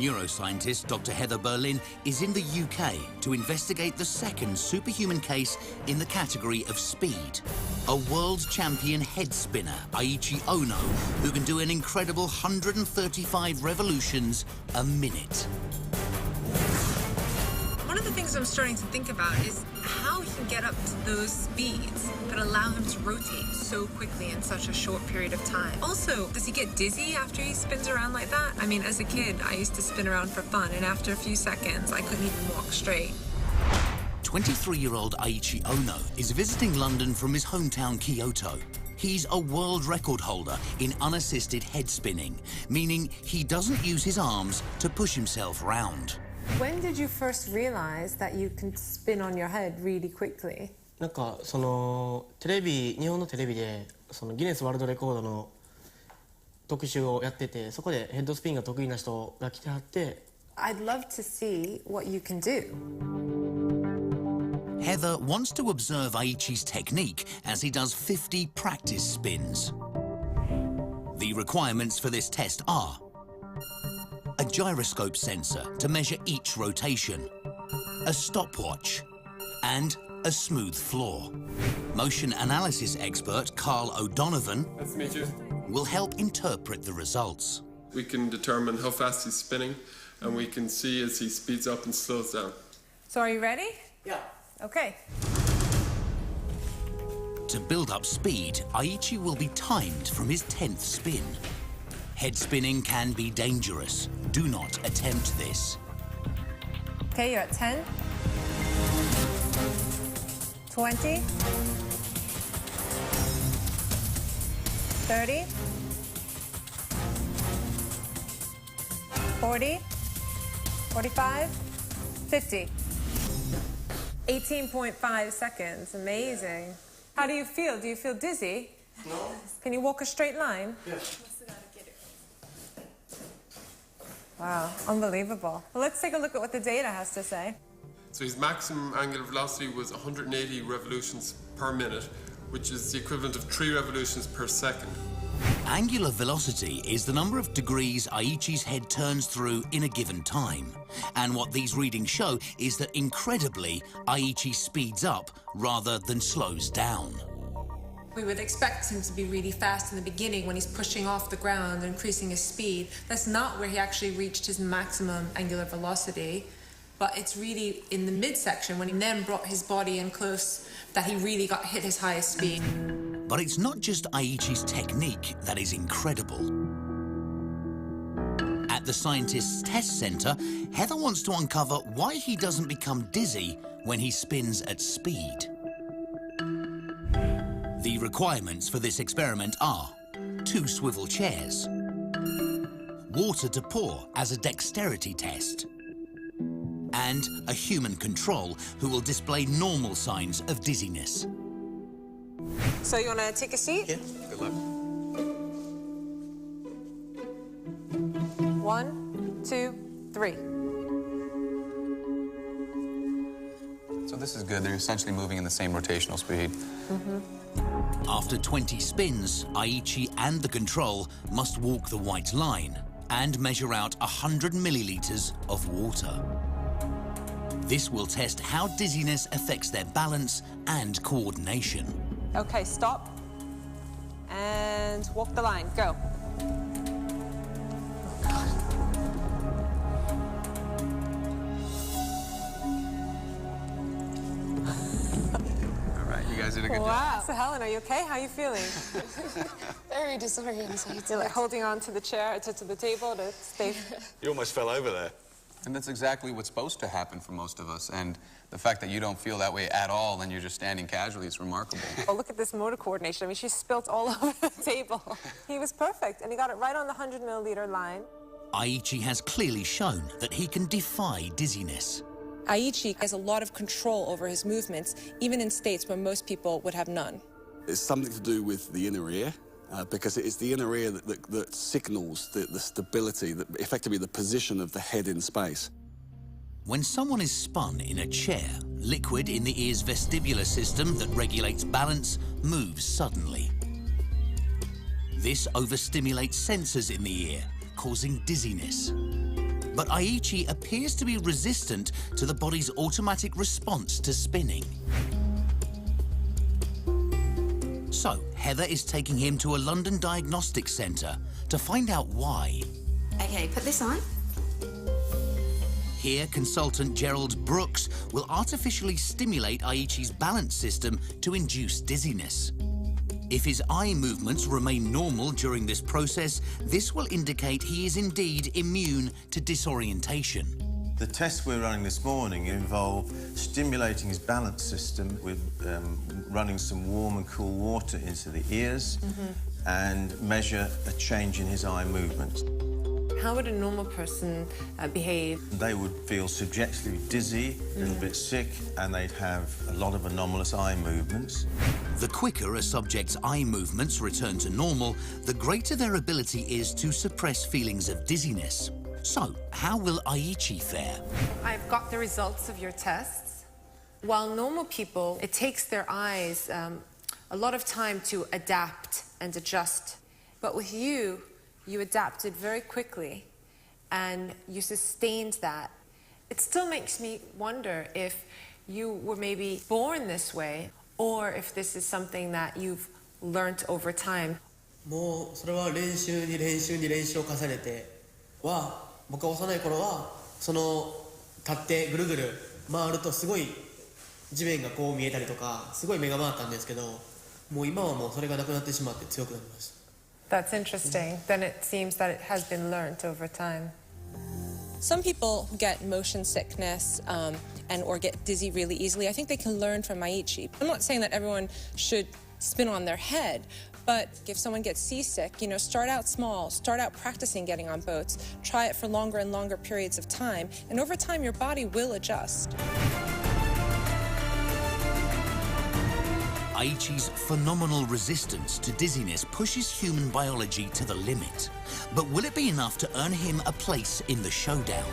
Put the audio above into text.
Neuroscientist Dr. Heather Berlin is in the UK to investigate the second superhuman case in the category of speed. A world champion head spinner, Aichi Ono, who can do an incredible 135 revolutions a minute. One of the things I'm starting to think about is how he can get up to those speeds that allow him to rotate so quickly in such a short period of time. Also, does he get dizzy after he spins around like that? I mean, as a kid, I used to spin around for fun, and after a few seconds, I couldn't even walk straight. 23-year-old Aichi Ono is visiting London from his hometown Kyoto. He's a world record holder in unassisted head spinning, meaning he doesn't use his arms to push himself round. When did you first realize that you can spin on your head really quickly? なんかその日本のテレビでそのギネスワールドレコードの特集をやってて、そこでヘッドスピンが得意な人が来てはって。I'd love to see what you can do. Heather wants to observe Aichi's technique as he does 50 practice spins. The requirements for this test are a gyroscope sensor to measure each rotation, a stopwatch, and a smooth floor. Motion analysis expert Carl O'Donovan Nice to meet you. will help interpret the results. We can determine how fast he's spinning, and we can see as he speeds up and slows down. So are you ready? Yeah. Okay. To build up speed, Aichi will be timed from his 10th spin. Head spinning can be dangerous. Do not attempt this. Okay, you're at 10, 20, 30, 40, 45, 50. 18.5 seconds. Amazing. How do you feel? Do you feel dizzy? No. Can you walk a straight line? Yeah. Wow, unbelievable. Well, let's take a look at what the data has to say. So his maximum angular velocity was 180 revolutions per minute, which is the equivalent of 3 revolutions per second. Angular velocity is the number of degrees Aichi's head turns through in a given time. And what these readings show is that, incredibly, Aichi speeds up rather than slows down. We would expect him to be really fast in the beginning when he's pushing off the ground and increasing his speed. That's not where he actually reached his maximum angular velocity, but it's really in the midsection when he then brought his body in close that he really hit his highest speed. But it's not just Aichi's technique that is incredible. At the scientists' test center, Heather wants to uncover why he doesn't become dizzy when he spins at speed. The requirements for this experiment are 2 swivel chairs, water to pour as a dexterity test, and a human control who will display normal signs of dizziness. So you want to take a seat? Yeah. Good luck. 1, 2, 3. So this is good. They're essentially moving in the same rotational speed. After 20 spins, Aichi and the control must walk the white line and measure out 100 milliliters of water. This will test how dizziness affects their balance and coordination. Okay, stop. And walk the line. Go. All right, you guys did a good job. Wow. So Helen, are you okay? How are you feeling? Very disoriented. You're like holding on to the chair, to the table to stay. You almost fell over there. And that's exactly what's supposed to happen for most of us. And the fact that you don't feel that way at all and you're just standing casually is remarkable. Oh, look at this motor coordination. I mean, she spilt all over the table. He was perfect, and he got it right on the 100 milliliter line. Aichi has clearly shown that he can defy dizziness. Aichi has a lot of control over his movements, even in states where most people would have none. It's something to do with the inner ear, because it is the inner ear that signals the stability, effectively the position of the head in space. When someone is spun in a chair, liquid in the ear's vestibular system that regulates balance moves suddenly. This overstimulates sensors in the ear, causing dizziness. but Aichi appears to be resistant to the body's automatic response to spinning. So, Heather is taking him to a London diagnostics centre to find out why. Okay, put this on. Here, consultant Gerald Brooks will artificially stimulate Aichi's balance system to induce dizziness. If his eye movements remain normal during this process, this will indicate he is indeed immune to disorientation. The tests we're running this morning involve stimulating his balance system with running some warm and cool water into the ears and measure a change in his eye movement. How would a normal person behave? They would feel subjectively dizzy, a little bit sick, and they'd have a lot of anomalous eye movements. The quicker a subject's eye movements return to normal, the greater their ability is to suppress feelings of dizziness. So, how will Aichi fare? I've got the results of your tests. While normal people, it takes their eyes a lot of time to adapt and adjust. But with you, you adapted very quickly and you sustained that. It still makes me wonder if you were maybe born this way or if this is something that you've learned over time. もうそれは練習に練習に練習を重ねては僕が幼い頃はその立ってぐるぐる回るとすごい地面がこう見えたりとかすごい目が回ったんですけどもう今はもうそれがなくなってしまって強くなりました。 That's interesting. Then it seems that it has been learned over time. Some people get motion sickness and or get dizzy really easily. I think they can learn from Aichi. I'm not saying that everyone should spin on their head, but if someone gets seasick, you know, start out small, start out practicing getting on boats, try it for longer and longer periods of time, and over time your body will adjust. Aichi's phenomenal resistance to dizziness pushes human biology to the limit. But will it be enough to earn him a place in the showdown?